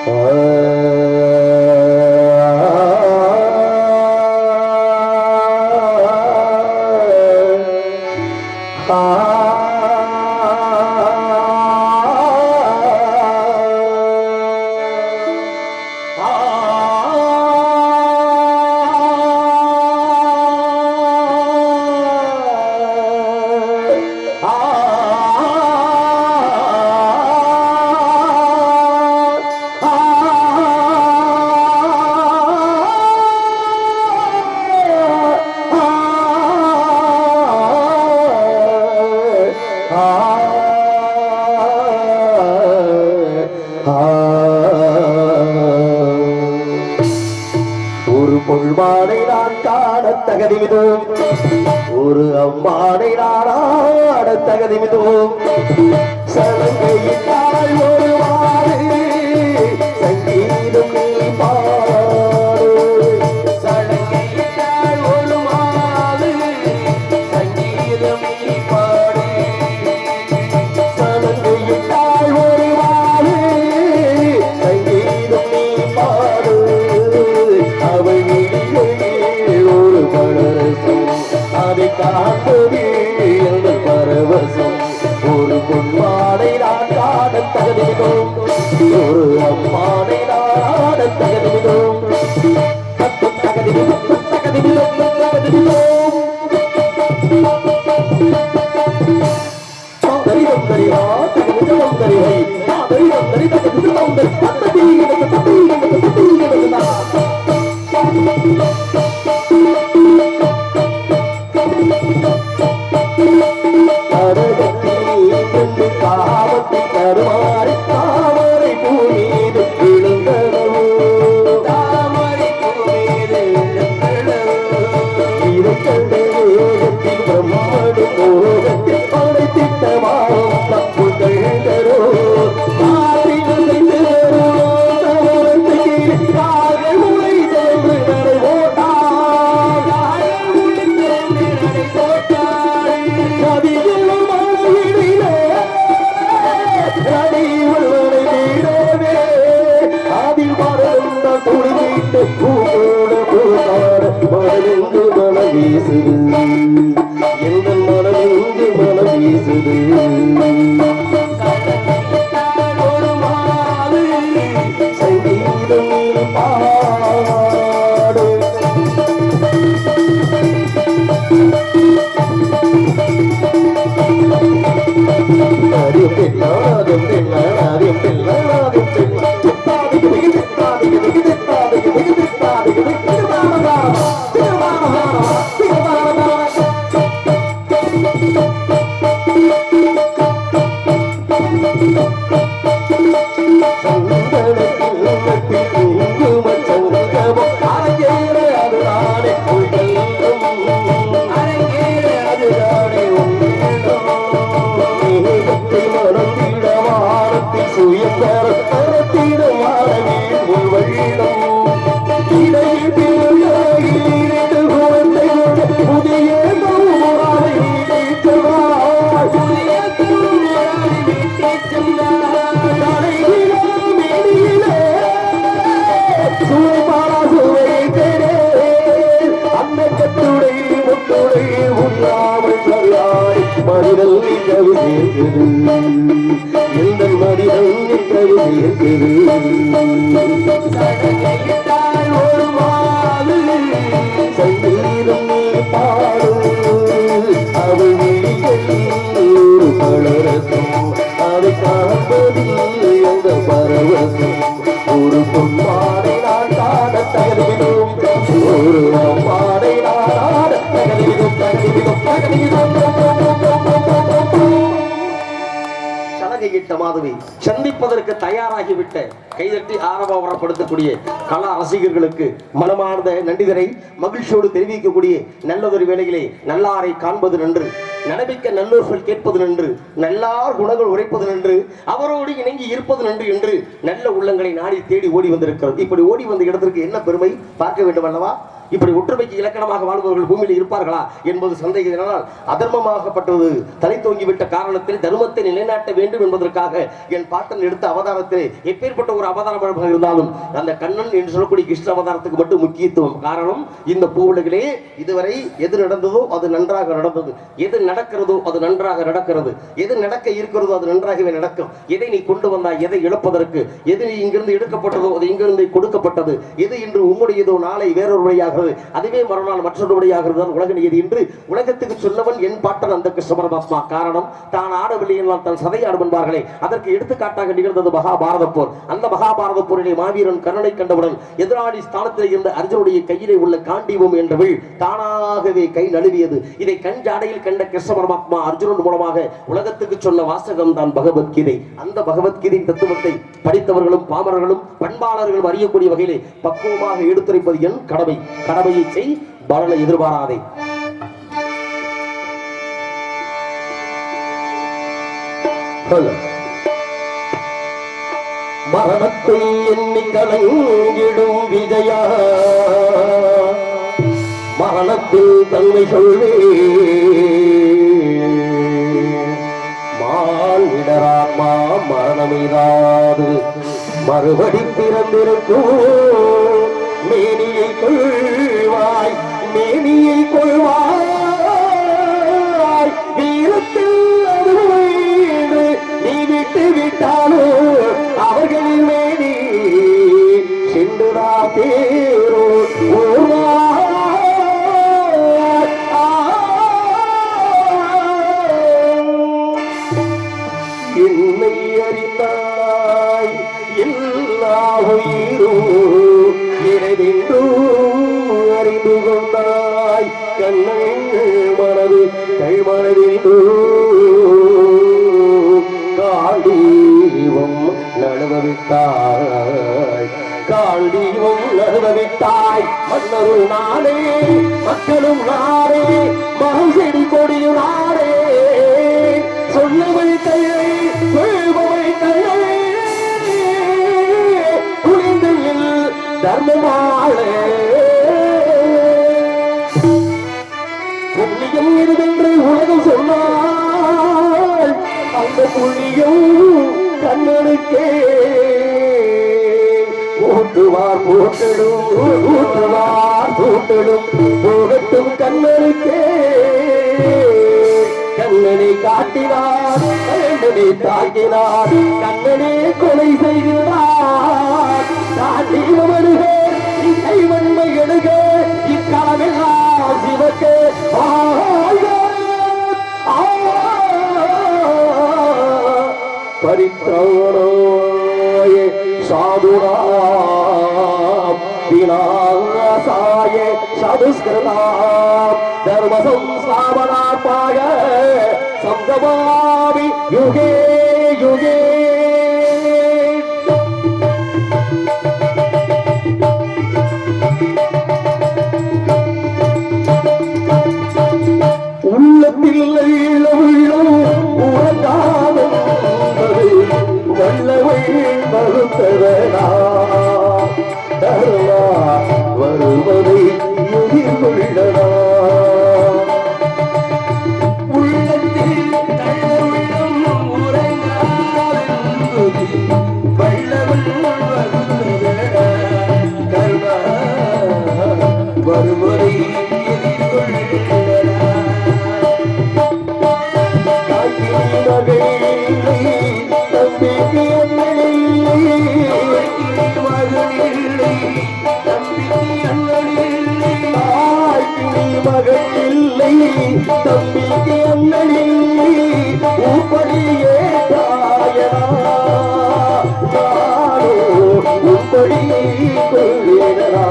ஒரு பொன்மானை நான் காண தகுதிமிதோம், ஒரு அம்மானை நான் ஆட தகுதிமிதோம். சலங்கையிட்டால் ஒரு வாடு சங்கீதம் நீ பாடு, சலங்கையிட்டால் ஒரு வாடு சங்கீதம் நீ பாடு, சலங்கையிட்டால் ஒரு வாடு சங்கீதம் நீ பாடு. அவள் விழிகளில் ஒரு பரவசம், அதை காண்பது எந்த பரவசம். ஒரு பொன்மானை நான் காண தகுதிமிதோம், ஒரு அம்மானை நான் ஆட தகுதிமிதோம். தத்தும் தகுதிமிதோம் தகுதிமிதோம் தகுதிமிதோம். தரிதம் தரிவா தகுதிமிதோம் தரிவை தரிதம் தரி தகுதிமிதோம் தரி தத்தீ தத்தீ தத்தீ காவத்தை கருமாறி தாமரை பூமீது விழுந்தனவோ, தாமரை பூமீது விழுந்தனவோ. இதை கண்ட வேகத்தில் பிரம்மடு மோகத்தில் படைத்திட்டமாவும் தப்புகள் தரோ. மனமெங்கு மனம் வீசுது, எந்த மனமெங்கு மனம் வீசுது. ஒரு மாறு சங்கீதம் நீ பாடு. ஆதியம் பெண்ணாதியம் பெண்ணாதியம் பெண்ணாதியம் பெண்ணா எங்கள் மனிதன் கவி சேர்க்கிறது. ஒரு மாது சங்கீதம் நீ பாடு. அவள் ஒரு பலரசம், அதை காண்பதில் எந்த பரவசம். ஒரு பொன்மானை நான் காண தகுதிமிதோம், ஒரு அம்மானை நான் ஆட தகுதிமிதோம் தகுதிமிதோம் தகுதிமிதோம். மாதவி சந்திப்பதற்கு தயாராகிவிட்ட கைதட்டி ஆரவாரப்படுத்தக்கூடிய கலா ரசிகர்களுக்கு மனமார்ந்த நன்றிதரை மகிழ்ச்சியோடு தெரிவிக்கக்கூடிய நல்லதொரு வேளையிலே நல்லாரை காண்பது நன்று, நடமிக்க நல்லோர்கள் கேட்பது நன்று, நல்லார் குணங்கள் உரைப்பது நன்று, அவரோடு இணங்கி இருப்பது நன்று என்று நல்ல உள்ளங்களை நாடி தேடி ஓடி வந்திருக்கிறது. இப்படி ஓடி வந்த இடத்திற்கு என்ன பெருமை பார்க்க வேண்டும் அல்லவா? இப்படி ஒற்றுமைக்கு இலக்கணமாக வாழ்பவர்கள் பூமியில் இருப்பார்களா என்பது சந்தேகத்தினால் அதர்மமாகப்பட்டது தலை தோங்கிவிட்ட காரணத்தில் தர்மத்தை நிலைநாட்ட வேண்டும் என்பதற்காக என் பாட்டன் எடுத்த அவதாரத்தில் எப்பேற்பட்ட ஒரு அவதாரம் இருந்தாலும் அந்த கண்ணன் என்று சொல்லக்கூடிய கிருஷ்ண அவதாரத்துக்கு மட்டும் முக்கியத்துவம். காரணம், இந்த பூவுலகிலே இதுவரை எது நடந்ததோ அது நன்றாக நடந்தது, எது நடக்கிறதோ அது நன்றாக நடக்கிறது, எது நடக்க இருக்கிறதோ அது நன்றாகவே நடக்கும். எதை நீ கொண்டு வந்தாய், எதை இழப்பதற்கு, எது நீ இங்கிருந்து எடுக்கப்பட்டதோ அது இங்கிருந்து கொடுக்கப்பட்டது, எது இன்று உம்முடையதோ நாளை வேறொருடையாகிறது, அதுவே மறுநாள் மற்றொருடையாகிறது தான் உலக நியதி என்று உலகத்துக்கு சொன்னவன் என் பாட்டன் அந்த கிருஷ்ண பரமாத்மா. காரணம், தான் ஆடவில்லை என்றால் தன் சதை ஆடும் என்பார்களே, அதற்கு எடுத்துக்காட்டாக நிகழ்ந்தது மகாபாரத போர். அந்த மகாபாரத போரிலே மாவீரன் கர்ணனை கண்டவுடன் எதிராளி ஸ்தானத்தில் இருந்த அர்ஜுனுடைய கையிலே உள்ள காண்டீபம் என்ற வில் தானாகவே கை நழுவியது. இதை கண் ஜாடையில் கண்ட கிருஷ்ண பரமாத்மா அர்ஜுனன் மூலமாக உலகத்துக்கு சொன்ன வாசகம் தான் பகவத்கீதை. அந்த பகவத்கீதை தத்துவத்தை படித்தவர்களும் பாமரர்களும் பண்பாளர்களும் அறியக்கூடிய வகையிலே பக்குவமாக எடுத்துரைப்பது என் கடமை. கடமையை செய், பலனை எதிர்பாராதே. மரணத்தை எண்ணி கலங்கிடும் விஜயா, மரணத்தில் தன்மை சொல்வே மானிடராமா மரணமிதாது மறுபடி பிறந்திருக்கும் மேனியை கொள்வாய், மேனியை கொள்வாய் வீரத்தில் அருள்வீடு நீ விட்டு விட்டாலோ அவர்களின் மேனி சென்றுதா பேரோ என்னை அறிந்தாய் எல்லா உயிரும் இறைதென்று அறிந்து கொண்டாய் கண்ணன் மனது கைமனதில் காண்டீவம் நழுவவிட்டாய், காண்டீவம் நழுவவிட்டாய். மன்னரும் நானே, மக்களும் நானே, மரம் செடி கொடியும் நானே, சொல்லவை கையை சொல்பவை கையை புரிந்தையில் தர்மமாளே புண்ணியம் இதுவென்று உலகம் சொன்னால் அந்த புண்ணியம் கண்ணனுக்கே. ஊட்டுவார் போட்டடும், ஊட்டுவார் போட்டடும், போகட்டும் கண்ணனுக்கே. கண்ணனை காட்டினார், கண்ணனை தாக்கினார், கண்ணனே கொலை செய்கிறார். காட்டியவனுக கைவன்மை எடுக இக்காலமெல்லாம் சிவக்கு பரித்ராணாய சாதுராம் விநாசாய சதுஸ்கிருதாம் தர்ம சம்ஸ்தாபனார்ப்பாய சம்தமாமி யுகே யுகே. உள்ளத்தில் உள்ளம் உறங்காதது வல்லவை மறுத்தவனா தருவா வருவதை எதிர்கொள்ளனா. உள்ளத்தில் உள்ளம் உறங்காதது வல்லவை மறுத்தவனா தருவா வருவதை எதிர்கொள்ளனா. தம்பிக்கு அண்ணனில்லை உப்படியே தாயனோ உப்படி கொள்ளேனா,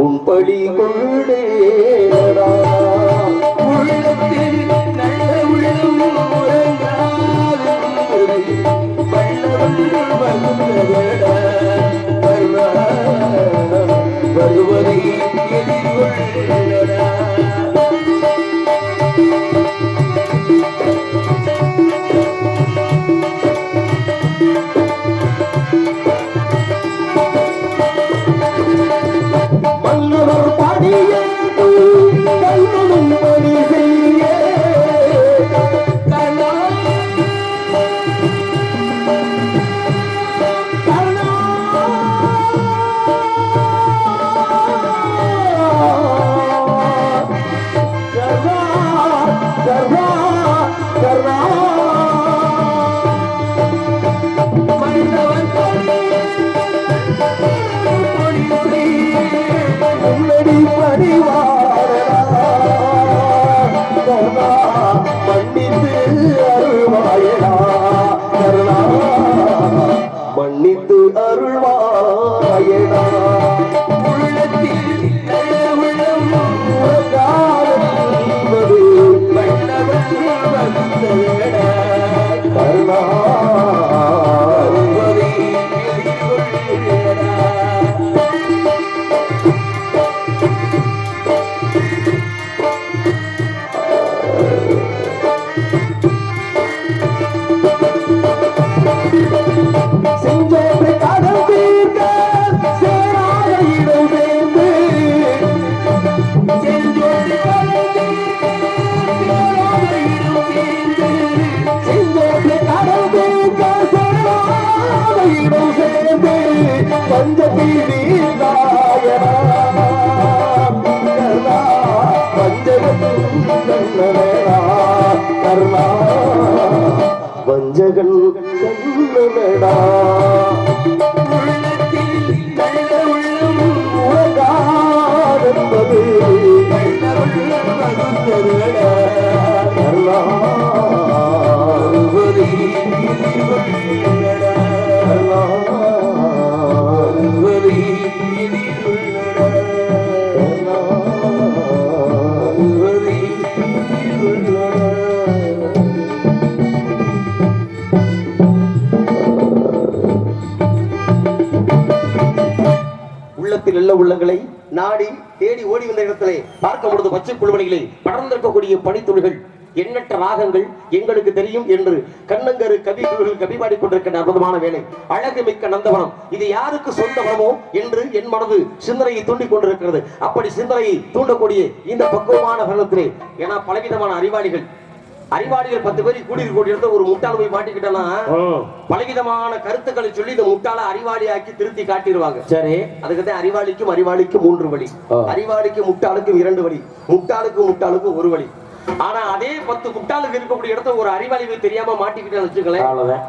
உப்படி கொள்ளேனா. உள்ளத்தில் நல்ல உள்ளம் உறங்காதது வல்லவன் வருவதை எதிர்கொள்ளனா. அருள்வாயடா உள்ளத்தில் உள்ளம் உறங்காதது கருணா வஞ்சகன் கண்ணனடா உள்ளத்தில் நல்ல உள்ளம் உறங்காதென்பது உள்ளத்தில் உள்ள உள்ளங்களை நாடி தேடி ஓடி வந்த இடத்திலே பார்க்க பொழுது பச்சை புல்வெளிகளை படர்ந்திருக்கக்கூடிய பனித்துளிகள் எண்ணற்ற ராகங்கள் எங்களுக்கு தெரியும் என்று கண்ணங்கரு கவிகள் கவி பாடிக்கொண்டிருக்கின்ற அற்புதமான வேலை அழகு மிக்க நந்தவனம் இது யாருக்கு சொந்த வனமோ என்று என் மனது சிந்தனையை தூண்டிக் கொண்டிருக்கிறது. அப்படி சிந்தனையை தூண்டக்கூடிய இந்த பக்குவமான வனத்திலே ஏன்னா பலவிதமான அறிவாளிகள் 10 பேர் கூடியிருக்க இடத்துல ஒரு முட்டாள் போய் மாட்டிக்கிட்டனா பலவிதமான கருத்துக்களை சொல்லி இந்த முட்டாளை அறிவாளியாக்கி திருத்தி காட்டிடுவாங்க. சரி, அதுக்குதான் அறிவாளிக்கும் 3 வழி, அறிவாளிக்கு முட்டாளுக்கும் 2 வழி, முட்டாளுக்கும் 1 வழி. ஆனா அதே 10 முட்டாளுக்கு இருக்கக்கூடிய இடத்த ஒரு அறிவாளி தெரியாம மாட்டிக்கிட்டேன்னு வச்சுக்கலேன்,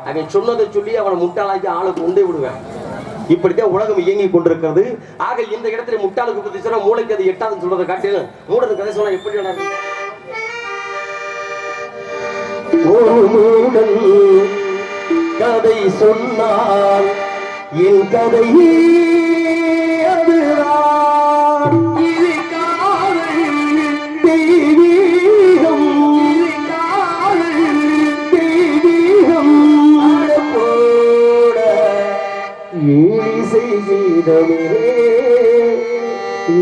அவன் சொன்னதை சொல்லி அவனை முட்டாளாக்கி ஆளுக்கு உண்டே விடுவேன். இப்படித்தான் உலகம் இயங்கி கொண்டிருக்கிறது. ஆக இந்த இடத்துல முட்டாளுக்கு பத்தி சொன்னா மூளைக்கு அது எட்டாதுன்னு சொல்றதை காட்டில மூடது கதை சொன்னா எப்படி நடக்கும்? கதை சொன்னால் என் கதையே அதுதான். இது காதல் தெய்வீகம், இது காதல் தெய்வீகம். போட ஏழி செய்தமே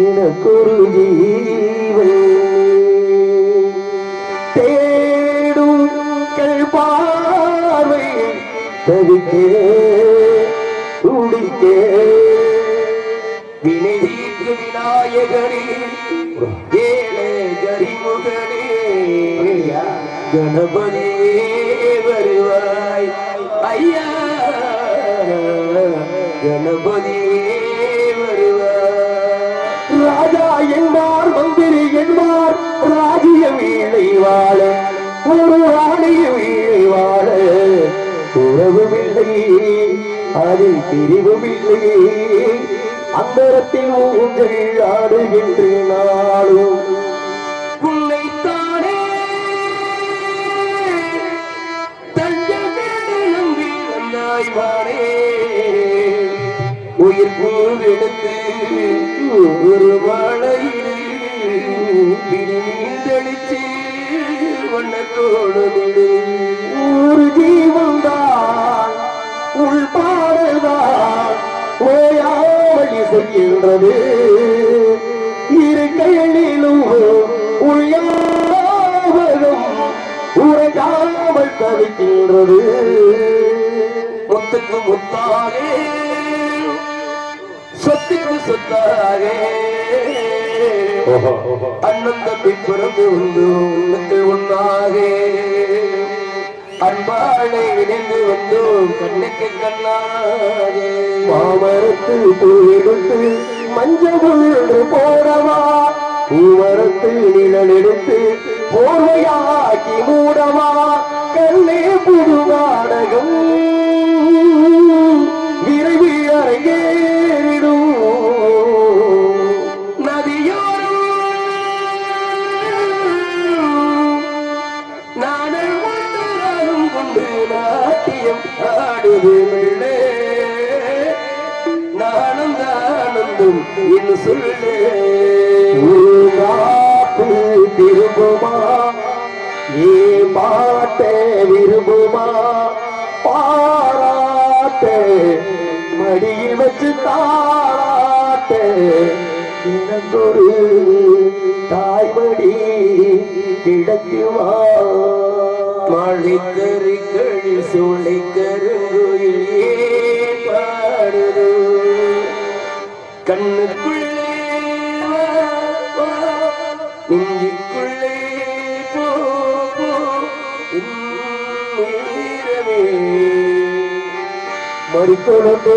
எனக்கொரு ஜீவன் பார்வை தவிக்கே துடிக்கே வினை தீர்க்கு விநாயகனே ஏழை கரிமுகனே கணபதியே வருவாய் ஐயா கணபதியே வருவாய். ராஜா என்பார் மந்திரி என்பார் ராஜ்யம் வீழை வாழ ஒரு ராணியும் வாழ உறவுமில்லை அதில் பிரிவுமில்லை அந்தரத்தில் ஊஞ்சல் ஆடுகின்ற நாளும் உன்னைத்தானே தஞ்சம் வந்தாய்வானே உயிர் பூவெடுத்து ஒரு மழையில் தெளிச்சு ஒரு ஜீவன்தான் உள் பாடுதான் ஓயாவழி செய்கின்றது. இரு கைகளிலும் உள்ளாவதும் உரையாமல் தவிக்கின்றது. முத்துக்கு முத்தாகே சொத்துக்கு சொத்தாகே அண்ணன் தம்பி பிறந்து உண்டு ஒன்னாகே அன்பாளை இணைந்து வந்தோம் கண்ணுக்கு கண்ணாகே. மாமரத்து பூவெடுத்து மஞ்சள் ஒன்று போடவா பூமரத்து நிழல் எடுத்து போர்வையாக்கி மூடவா கண்ணே புது நாடகம் விரைவில் அரங்கேறிடும். என்று சொல்லு திரும்புமா ஏ பாட்டே விரும்புமா பாராட்டே மடியில் வச்சு தாராட்டே எனக்கொரு தாய்மடி கிடக்குமா மழைக்கருக்கள் சூளை கருங்குயிலே பாடுது கண்ணுக்குள்ளே நெஞ்சுக்குள்ளே மறிக்கொழுந்தே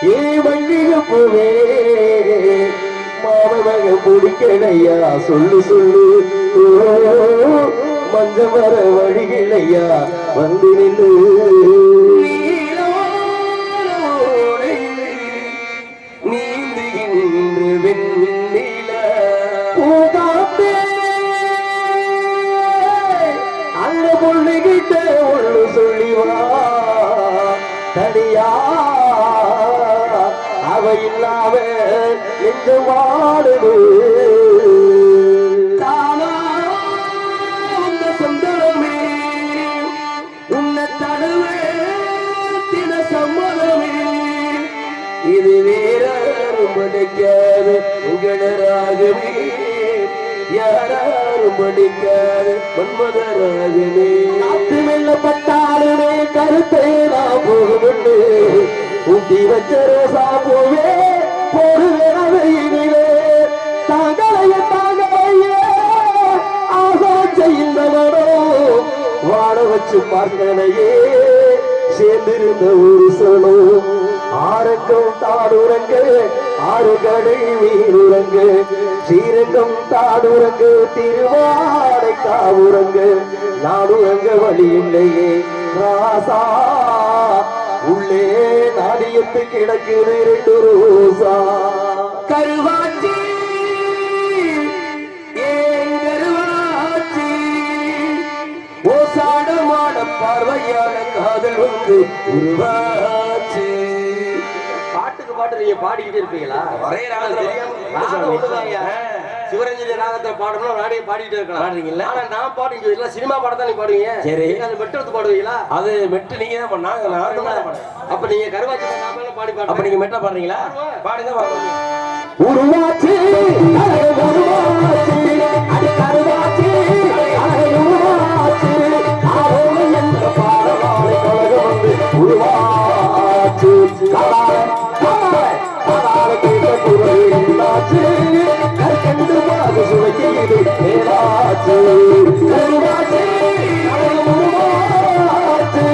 ஏ மல்லிக பூவே மாமக பிடிக்கலையா சொல்லு சொல்லு மஞ்ச மர வழிகளையா வந்து நின்று நீந்துகின்ற வெண்ணில பூகாத்தே அந்த பொண்ணுகிட்ட ஒண்ணு சொல்லிவா தனியா அவ இல்லாம நெஞ்ச வாடுது தானா அந்த சொந்தமே உன்னை தடுவே தின சம்மதமே இது வேறாரும் படிக்காது உங்களராகவே யாரும் படிக்காது மன்மதராகவே காத்து வெள்ளப்பட்டாலுமே கருத்தை நான் போகுது ஊட்டி வச்ச ரோசா போவே போடுவேனே தாங்களையே ஆசா செய்தவரோ வாழ வச்சு பார்க்கலையே சேர்ந்திருந்த ஒரு சனோ ஆரங்கம் தாடுரங்கு ஆறு கடை மீனுரங்கு ஸ்ரீரங்கம் தாடுரங்கு திருவாடை காவுரங்கு நாடுரங்க வழி இல்லையே ராசா உள்ளே நாடியத்து கிடக்குது ரெண்டு ரோசா கருவாச்சி ஏன் கருவாச்சி ஓசாடமான பார்வையான காதல் வந்து உருவாச்சு பாட்டுக்கு பாட்டு நீங்க பாடிக்கிட்டே இருப்பீங்களா ஒரே ராகத்துல சிவரஞ்சனி ராகத்தை பாடணும் நானே பாடிட்டே இருக்கலாம் பாடுறீங்களா ஆனா நான் பாடுங்க எல்லாம் சினிமா பாடம் தான் நீங்க பாடுவீங்க சரி அது மெட்டு எடுத்து பாடுவீங்களா அது மெட்டு நீங்க தான் பண்ணாங்க அப்ப நீங்க கருவாச்சி பாடி பாடு அப்ப நீங்க மெட்டா பாடுறீங்களா பாடுங்க உருவாச்சு உருவாச்சு அது கருவாச்சு உருவாச்சு என்ற பாடலாலை கழகம் வந்து உருவாச்சு கேட்ட குரல் என்னாச்சு கற்கண்டு பாது சுவைக்கிறது நேராச்சு கருவாச்சு உருவாச்சு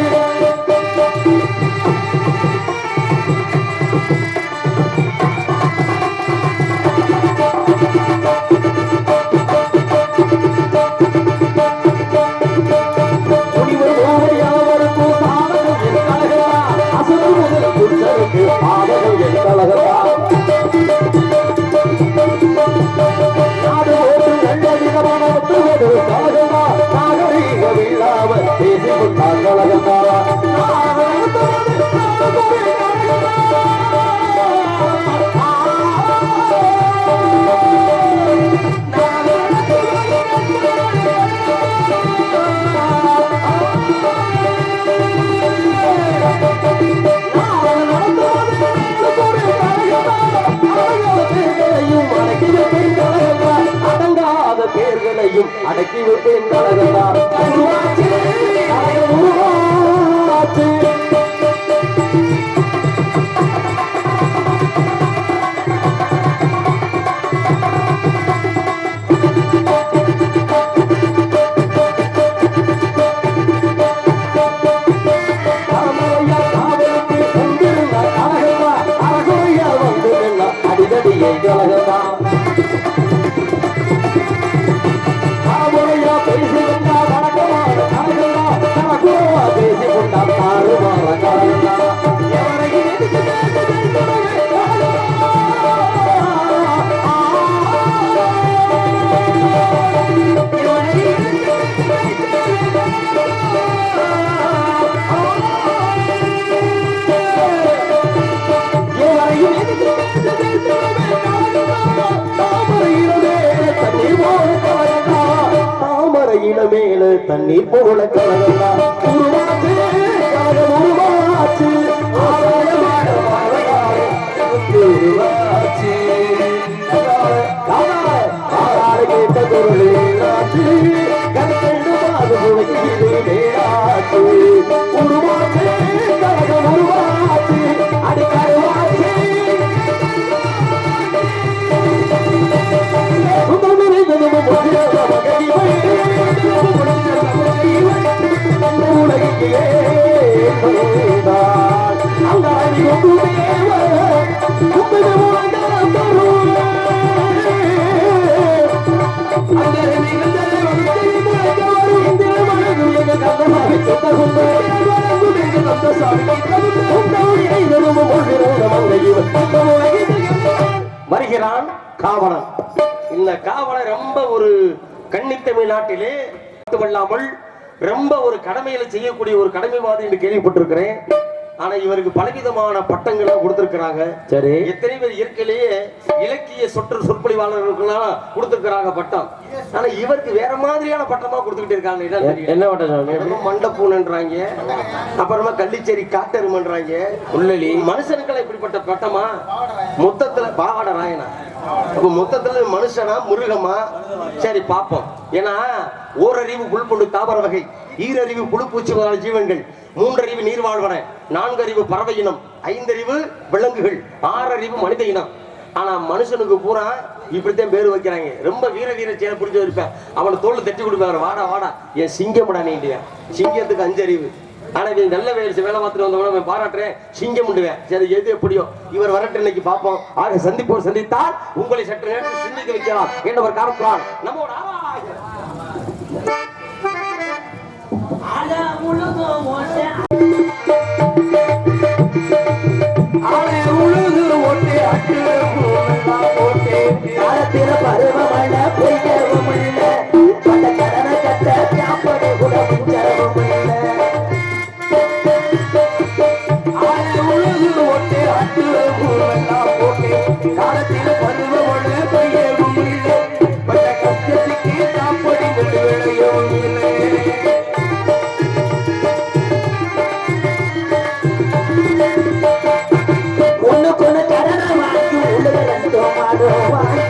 பேர்களையும் அடக்கி வைப்பேன் அடிதடியை கலகதா பேர்களையும் மேல தண்ணீர் போல கலந்தான் உருவாச்சு கலகம் உருவாச்சு உருவாச்சு கேட்ட பொருளாச்சு கண்கண்டு பாது உலகிலேயாச்சு உருவாச்சு கலகம் உருவாச்சு அடிக்கருவாச்சு வருகிறான் காவலன். இந்த காவலன் ரொம்ப ஒரு கன்னித்தமிழ் நாட்டிலே மட்டுமல்லாமல் ரொம்ப ஒரு கடமையில செய்யக்கூடிய ஒரு கடமைவாதி என்று கேள்விப்பட்டிருக்கிறேன். ஆனா இவருக்கு பலவிதமான பட்டங்களை கொடுத்திருக்கிறாங்க. சரி, எத்தனை பேர் இயற்கையிலேயே இலக்கிய சொற்பொழிவாளர்களுக்கெல்லாம் கொடுத்திருக்கிறாங்க பட்டம். ஆனா இவருக்கு வேற மாதிரியான பட்டமா கொடுத்துக்கிட்டு இருக்காங்க. என்ன பட்டம்? மண்டப்பூன்றாங்க, அப்புறமா கள்ளிச்சேரி காட்டெருமன்றாங்க. உள்ளலி மனுஷனுக்கெல்லாம் இப்படிப்பட்ட பட்டமா? மொத்தத்துல பாவாட ராயனா, அப்ப மொத்தத்துல மனுஷனா மிருகமா? சரி பார்ப்போம். ஏன்னா ஓரறிவு புல்புண்டு தாவர வகை, ஈரறிவு புழுப்பூச்சி முதலான ஜீவன்கள், மூன்றறிவு நீர்வாழ்வன, நான்கறிவு பறவை இனம், ஐந்தறிவு விலங்குகள், ஆறறிவு மனித இனம். ஆனா மனுஷனுக்கு பூரா இப்படித்தான் பேரு வைக்கிறாங்க. ரொம்ப வீர செயலை புரிஞ்சு இருப்பேன். அவனை தோல் தட்டி கொடுப்பாங்க, வாடா வாடா என் சிங்கம்டா நீ. சிங்கத்துக்கு 5 அறிவு. ஆனா நல்ல வேலை பார்த்துட்டு வந்தவங்க பாராட்டுறேன், சிங்கம் உண்டுவேன். சரி, எது எப்படியோ இவர் வரட்டு இன்னைக்கு பார்ப்போம். ஆக சந்திப்போர் சந்தித்தால் உங்களை சற்று நேரத்தில் சிந்திக்க வைக்கலாம் என்ற ஒரு காரணத்தால் நம்மோட பருவமல்ல பொய்யவும் இல்ல அந்த கடன கட்ட சாப்படை குடமும் ஜரவும் இல்ல உலகு ஒட்டே அட்டுலாம் போட்டே காலத்தில் பருவமல்ல பொய்யவும் இல்ல பட்ட கஷ்டத்துக்கு சாப்படி விளையவும் இல்லை. ஒண்ணுக்கொன்னு கடனை வாங்கி உலக வாங்கி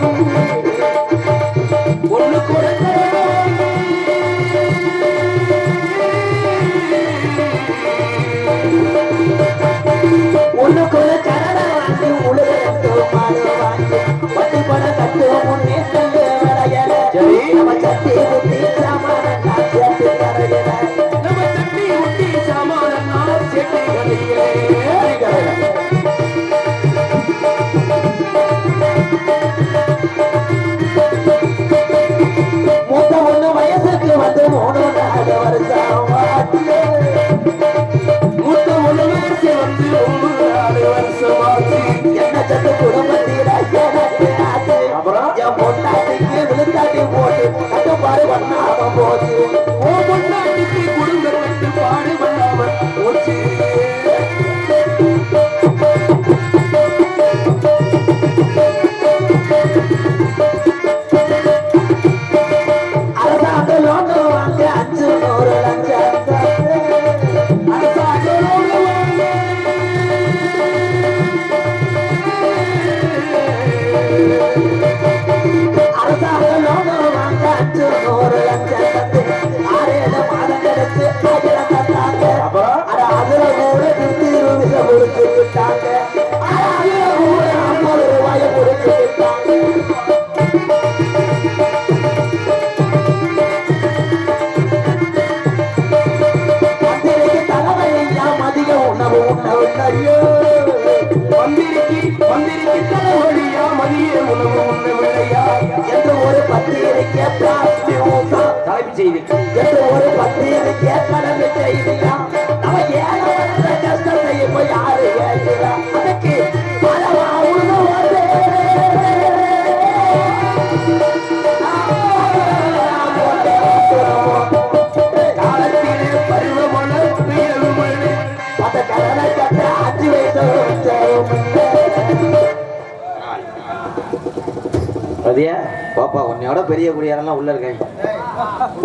பாப்பா உன்னையோட பெரிய குடியாரெல்லாம் உள்ள இருக்காங்க.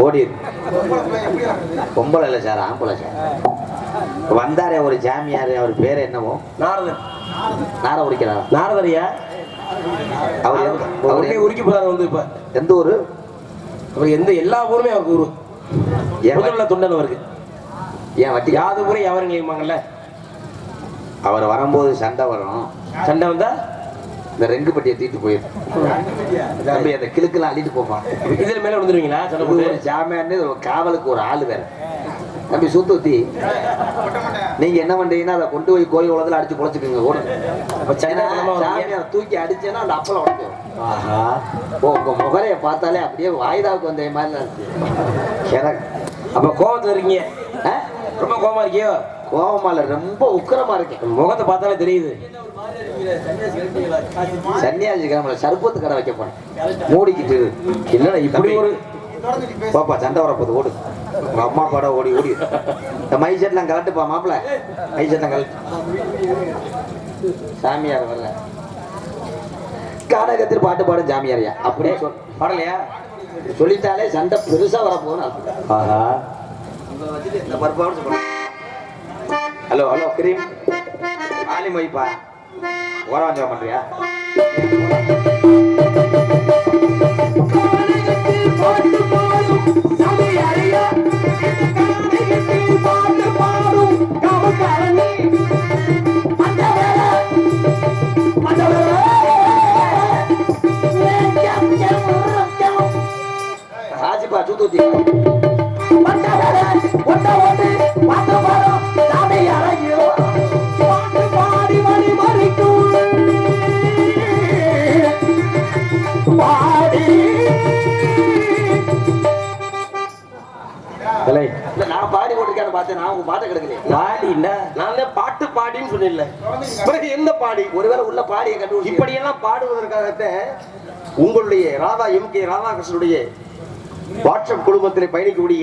ஓடி பொம்பளை இல்லை சார், ஆம்பளை சார். வந்தாரே ஒரு ஜாமியார், அவர் பேர் என்னவோ? நாரதர். நார உரிக்கிறார். நாரதரியா? அவரே உருக்கி போறாரு வந்து. இப்ப எந்த ஊரு அவர்? எந்த எல்லா ஊருமே அவருக்கு ஊரு. முதல்ல தொண்டன் அவருக்கு. ஏன் வட்டி யாது ஊரே யாரும் கேட்பாங்கல்ல. அவர் வரும்போது சண்டை வரும். சண்டை வந்தா இந்த ரெங்கு பட்டியை தீட்டு போயிடும். தம்பி அந்த கிழக்கெல்லாம் அள்ளிட்டு போப்பான். இதுல மேல விழுந்துருவீங்களா? ஒரு ஜாமியான்னு காவலுக்கு ஒரு ஆளு வேற. தம்பி சூத்தூத்தி, நீங்க என்ன பண்றீங்கன்னா அதை கொண்டு போய் கோயில் குளத்துல அடிச்சு குழச்சுக்குங்க. ஜாமியார் தூக்கி அடிச்சேன்னா அந்த அப்பளம் உடஞ்சிடும். ஆஹா, உங்க முகரைய பார்த்தாலே அப்படியே வாய்தாவுக்கு வந்த மாதிரி இருக்கு. அப்ப கோபத்துல இருக்கீங்க? ரொம்ப கோபமா இருக்கியோ? கோபமால ரொம்ப உக்கிரமா இருக்கேன். முகத்தை பார்த்தாலே தெரியுது. சன்னியாசி கிராமல சர்பத்து கடை வைக்க போனேன், மூடிக்கிட்டு. இல்லடா இப்படி ஒரு பாப்பா சண்டை வரப்போது, ஓடு. உங்க அம்மா பாட ஓடி ஓடி. இந்த மை செட்லாம் கலட்டுப்பா மாப்பிள்ள, மை செட்லாம் கலட்டு. சாமியார் வரல, கானகத்தில் பாட்டு பாடும் ஜாமியாரியா அப்படியே பாடலையா? சொல்லிட்டாலே சண்டை பெருசா வரப்போகுது. ஆஹா, ஹலோ ஹலோ கிரீம் ஆலி மொய்ப்பா ஓரவாஞ்சா பண்றியா? ராஜிப்பா தூத்துத்தி நான் பாடி போட்டிருக்கேன்னு பார்த்தேன். நான் உங்க பாட்டை கிடக்கல. பாடினா நான் பாட்டு பாடின்னு சொன்னில்ல, பிறகு எந்த பாடி? ஒருவேளை உள்ள பாடியை கண்டு இப்படியெல்லாம் பாடுவதற்காகத்தான் உங்களுடைய ராதா எம் கே ராதாகிருஷ்ணனுடைய வாட்ஸ்அப் குழுமத்தில் பயணிக்கக்கூடிய